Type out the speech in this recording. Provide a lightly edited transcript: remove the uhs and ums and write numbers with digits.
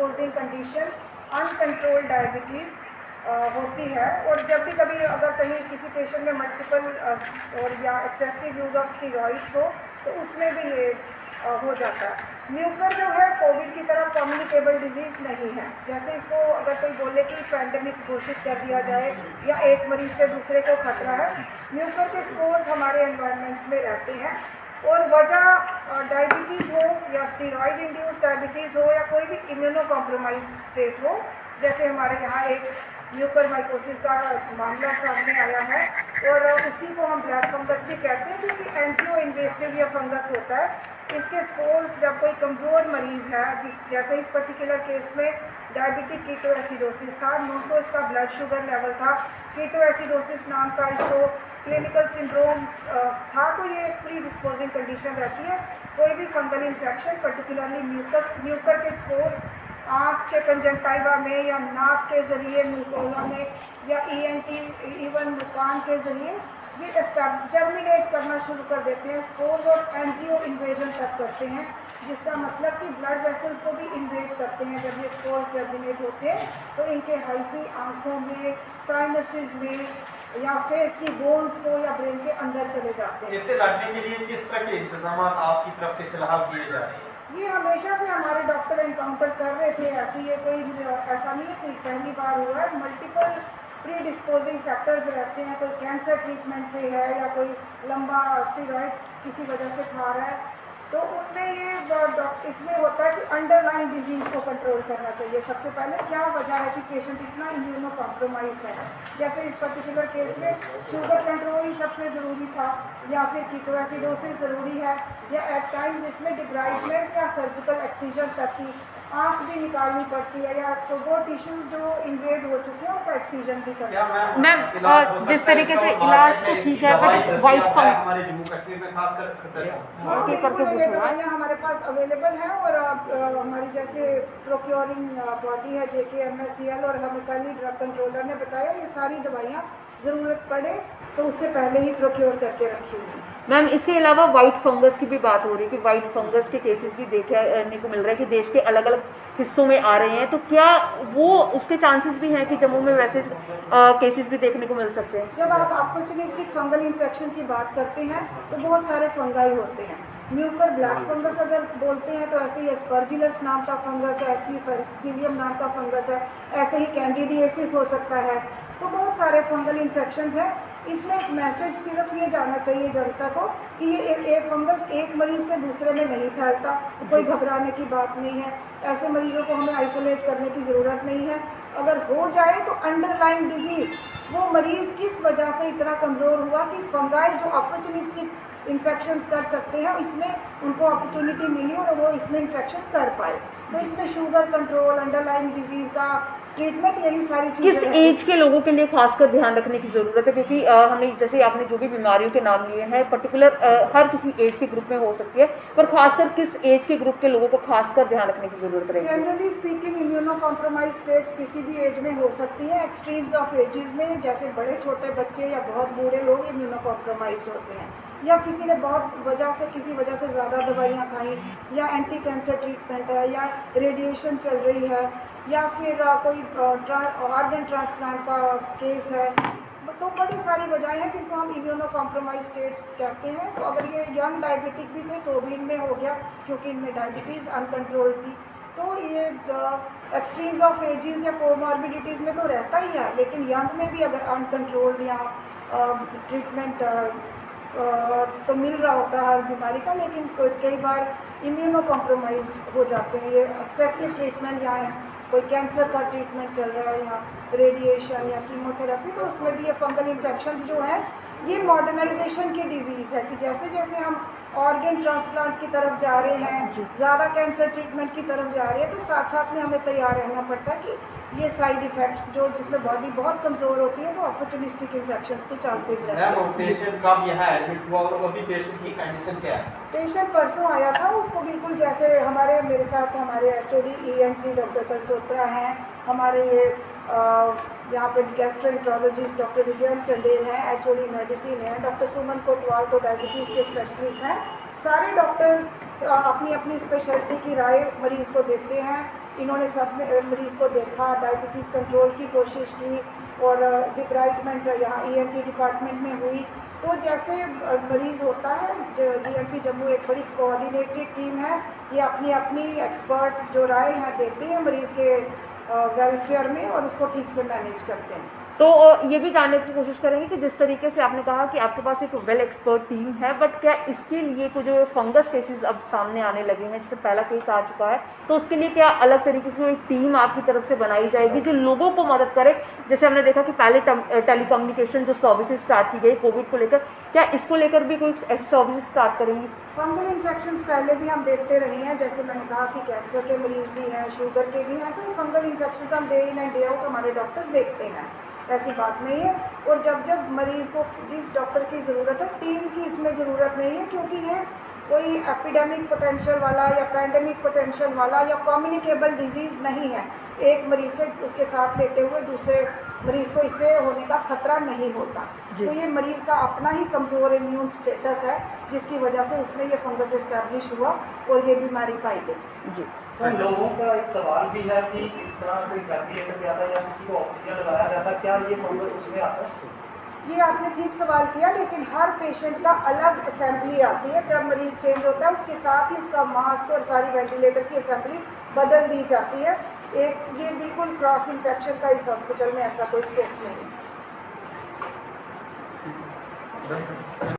Disposing condition uncontrolled diabetes होती है। और जब भी कभी अगर कहीं किसी पेशेंट में मल्टीपल और या एक्सेसिव यूज़ ऑफ स्टीरॉइड्स हो तो उसमें भी ये हो जाता है। म्यूकर जो है कोविड की तरह कम्युनिकेबल डिजीज़ नहीं है। जैसे इसको अगर कोई बोले कि पैंडेमिक घोषित कर दिया जाए या एक मरीज से दूसरे को खतरा है, म्यूकर के स्पोर्स हमारे एनवायरनमेंट्स में रहते हैं। और वजह डायबिटीज़ हो या स्टीरॉइड इंड्यूस डायबिटीज़ हो या कोई भी इम्यूनो कॉम्प्रोमाइज स्टेट हो, जैसे हमारे यहाँ एक म्यूकरमाइकोसिस का मामला सामने आया है और उसी को हम ब्लैक फंगस भी कहते हैं, क्योंकि एंजियो इन्वेसिव या फंगस होता है। इसके स्पोर्स जब कोई कमज़ोर मरीज़ है, जैसे इस पर्टिकुलर केस में डायबिटिक कीटोएसिडोसिस था, 900 इसका ब्लड शुगर लेवल था, कीटोएसिडोसिस नाम का इसको क्लिनिकल सिंड्रोम था, तो ये एक प्री डिस्पोजिंग कंडीशन रहती है। कोई भी फंगल इन्फेक्शन पर्टिकुलरली म्यूकर के स्पोर्स आँख के कंजंक्टिवा में या नाक के ज़रिए म्यूकोला में या ईएनटी इवन मुकान के ज़रिए ये जर्मिनेट करना शुरू कर देते हैं, स्पोर्स और एंजियो इन्वेजन तक करते हैं, जिसका मतलब कि ब्लड वेसल्स को भी इन्वेड करते हैं। जब ये स्पोर्स जर्मिनेट होते हैं तो इनके हाइफी आँखों में, साइनसेस में या फेस की बोन्स को या ब्रेन के अंदर चले जाते हैं। इससे लड़ने के लिए किस तरह के इंतजाम आपकी तरफ से फिलहाल किए जा रहे हैं? ये हमेशा से हमारे डॉक्टर एनकाउंटर कर रहे थे। ऐसी ये कोई ऐसा नहीं है कि पहली बार हुआ है। मल्टीपल प्री डिस्पोजिंग फैक्टर्स रहते हैं। कोई कैंसर ट्रीटमेंट पे है या कोई लंबा स्टीरॉइड किसी वजह से खा रहा है, तो उसमें ये इसमें होता है कि अंडरलाइन डिजीज़ को कंट्रोल करना चाहिए। सबसे पहले क्या वजह है कि पेशेंट इतना इम्यूनो कॉम्प्रोमाइज है। जैसे इस पर्टिकुलर केस में शुगर कंट्रोल ही सबसे ज़रूरी था, या फिर कीटोएसिडोसिस ज़रूरी है, या एट टाइम्स इसमें डिब्राइडमेंट या सर्जिकल एक्सीजन तक की आँख भी निकालनी पड़ती है, या तो वो टिश्यू जो इन्वेड हो चुके हैं उनका एक्सीजन भी करना है। मैम जिस तरीके से इलाज तो ठीक है, बट वाइट हमारे जम्मू कश्मीर में खासकर दवाइयाँ हमारे पास अवेलेबल हैं और हमारी जैसे प्रोक्योरिंग बॉडी है JKMSCL, और हमें कल ही ड्रग कंट्रोलर ने बताया ये सारी दवाइयाँ ज़रूरत पड़े तो उससे पहले ही प्रोक्योर करके रखी हुई। मैम इसके अलावा वाइट फंगस की भी बात हो रही है कि वाइट फंगस के केसेस भी देखने को मिल रहा है कि देश के अलग अलग हिस्सों में आ रहे हैं, तो क्या वो उसके चांसेस भी हैं कि जम्मू में वैसे केसेस भी देखने को मिल सकते हैं? जब आप अपॉर्चुनिस्टिक फंगल इन्फेक्शन की बात करते हैं तो बहुत सारे फंगाई होते हैं। म्यूकर ब्लैक फंगस अगर बोलते हैं तो ऐसे ही एस्परजिलस नाम का फंगस है, ऐसी परसीलियम नाम का फंगस है, ऐसे ही कैंडिडियासिस हो सकता है। तो बहुत सारे फंगल इन्फेक्शंस हैं। इसमें एक मैसेज सिर्फ ये जाना चाहिए जनता को कि ये फंगस एक मरीज से दूसरे में नहीं फैलता, कोई घबराने की बात नहीं है। ऐसे मरीजों को हमें आइसोलेट करने की ज़रूरत नहीं है। अगर हो जाए तो अंडरलाइन डिजीज़, वो मरीज़ किस वजह से इतना कमज़ोर हुआ कि फंगाई जो अपॉर्चुनिस्टिक इन्फेक्शंस कर सकते हैं, इसमें उनको अपॉर्चुनिटी मिली और वो इसमें इन्फेक्शन कर पाए। तो इसमें शुगर कंट्रोल, अंडरलाइन डिजीज़ का ट्रीटमेंट, यही सारी चीज़ें किस एज के लोगों के लिए खासकर ध्यान रखने की ज़रूरत है? क्योंकि हमने जैसे आपने जो भी बीमारियों के नाम लिए हैं पर्टिकुलर हर किसी एज के ग्रुप में हो सकती है, पर खासकर किस एज के ग्रुप के लोगों को खासकर ध्यान रखने की ज़रूरत रहेगी? Generally speaking immuno compromise states किसी भी एज में हो सकती है। एक्सट्रीम्स ऑफ एजेस में जैसे बड़े छोटे बच्चे या बहुत बूढ़े लोग इम्यूनो कॉम्प्रोमाइज होते हैं, या किसी ने किसी वजह से ज़्यादा दवाइयाँ खाई, या एंटी कैंसर ट्रीटमेंट है, या रेडिएशन चल रही है, या फिर कोई ऑर्गन ट्रांसप्लांट का केस है। तो बड़ी सारी वजहें हैं जिनको हम इम्यूनो कॉम्प्रोमाइज स्टेट्स कहते हैं। तो अगर ये यंग डायबिटिक भी थे तो भी इनमें हो गया, क्योंकि इनमें डायबिटीज़ अनकंट्रोल्ड थी। तो ये एक्सट्रीम्स ऑफ एजेस या कोमॉर्बिडिटीज़ में तो रहता ही है, लेकिन यंग में भी अगर अनकंट्रोल्ड या ट्रीटमेंट तो मिल रहा होता है हर बीमारी का, लेकिन कई बार इम्यूनो कॉम्प्रोमाइज हो जाते हैं। ये एक्सेसिव ट्रीटमेंट या कोई कैंसर का ट्रीटमेंट चल रहा है या रेडिएशन या कीमोथेरेपी, तो उसमें भी ये फंगल इन्फेक्शंस जो है ये मॉडर्नाइजेशन की डिजीज़ है कि जैसे जैसे हम ऑर्गन ट्रांसप्लांट की तरफ जा रहे हैं, ज़्यादा कैंसर ट्रीटमेंट की तरफ जा रहे हैं, तो साथ साथ में हमें तैयार रहना पड़ता है कि ये साइड इफ़ेक्ट्स जो जिसमें बॉडी बहुत कमज़ोर होती है वो अपॉर्चुनिस्टिक इन्फेक्शंस के चांसेस रहते हैं। पेशेंट कब यहाँ एडमिट हुआ और अभी पेशेंट की कंडीशन क्या है? पेशेंट परसों आया था, उसको बिल्कुल जैसे मेरे साथ हमारे HOD ENT डॉक्टर कलसोत्रा हैं, हमारे ये यहाँ पे गैस्ट्रोएंटरोलॉजिस्ट डॉक्टर विजयन चंदेल हैं, HOD मेडिसिन है, डॉक्टर सुमन कोतवाल तो डायबिटीज़ के स्पेशलिस्ट हैं। सारे डॉक्टर्स अपनी अपनी स्पेशलिटी की राय मरीज़ को देते हैं। इन्होंने सब मरीज़ को देखा, डायबिटीज़ कंट्रोल की कोशिश की और डिब्राइटमेंट यहाँ ENT डिपार्टमेंट में हुई। तो जैसे मरीज़ होता है, GMC जम्मू एक बड़ी कोऑर्डिनेटेड टीम है, ये अपनी अपनी एक्सपर्ट जो राय यहाँ देती है मरीज़ के वेलफेयर में और उसको ठीक से मैनेज करते हैं। तो ये भी जानने की कोशिश करेंगे कि जिस तरीके से आपने कहा कि आपके पास एक वेल एक्सपर्ट टीम है, बट क्या इसके लिए कुछ जो फंगस केसेस अब सामने आने लगे हैं, जैसे पहला केस आ चुका है, तो उसके लिए क्या अलग तरीके की एक टीम आपकी तरफ से बनाई जाएगी जो लोगों को मदद करे? जैसे हमने देखा कि पहले टेलीकम्युनिकेशन जो सर्विसेज स्टार्ट की गई कोविड को लेकर, क्या इसको लेकर भी कोई ऐसी सर्विसेज स्टार्ट करेंगी? फंगल इन्फेक्शन पहले भी हम देखते रहे हैं, जैसे मैंने कहा कि कैंसर के मरीज भी हैं, शुगर के भी हैं, तो फंगल इन्फेक्शन हम day in and day out हमारे डॉक्टर्स देखते हैं, ऐसी बात नहीं है। और जब जब मरीज़ को जिस डॉक्टर की ज़रूरत है, टीम की इसमें ज़रूरत नहीं है, क्योंकि ये कोई एपिडेमिक पोटेंशियल वाला या पैंडेमिक पोटेंशियल वाला या कम्युनिकेबल डिजीज़ नहीं है। एक मरीज़ से उसके साथ लेते हुए दूसरे मरीज़ को इससे होने का खतरा नहीं होता। तो ये मरीज़ का अपना ही कमज़ोर इम्यून स्टेटस है, जिसकी वजह से उसमें ये फंगस एस्टैब्लिश हुआ और ये बीमारी पाई गई। जी, तो लोगों का एक सवाल भी है कि इस तरह कोई वेंटिलेटर पे आता है या किसी को ऑक्सीजन लगाया जाता है, क्या ये फंगस उसमें आता है? ये आपने ठीक सवाल किया, लेकिन हर पेशेंट का अलग असेंबली आती है। जब मरीज चेंज होता है उसके साथ ही उसका मास्क और सारी वेंटिलेटर की असेंबली बदल दी जाती है। ये बिल्कुल क्रॉस इन्फेक्शन का इस हॉस्पिटल में ऐसा कोई स्कोप नहीं है।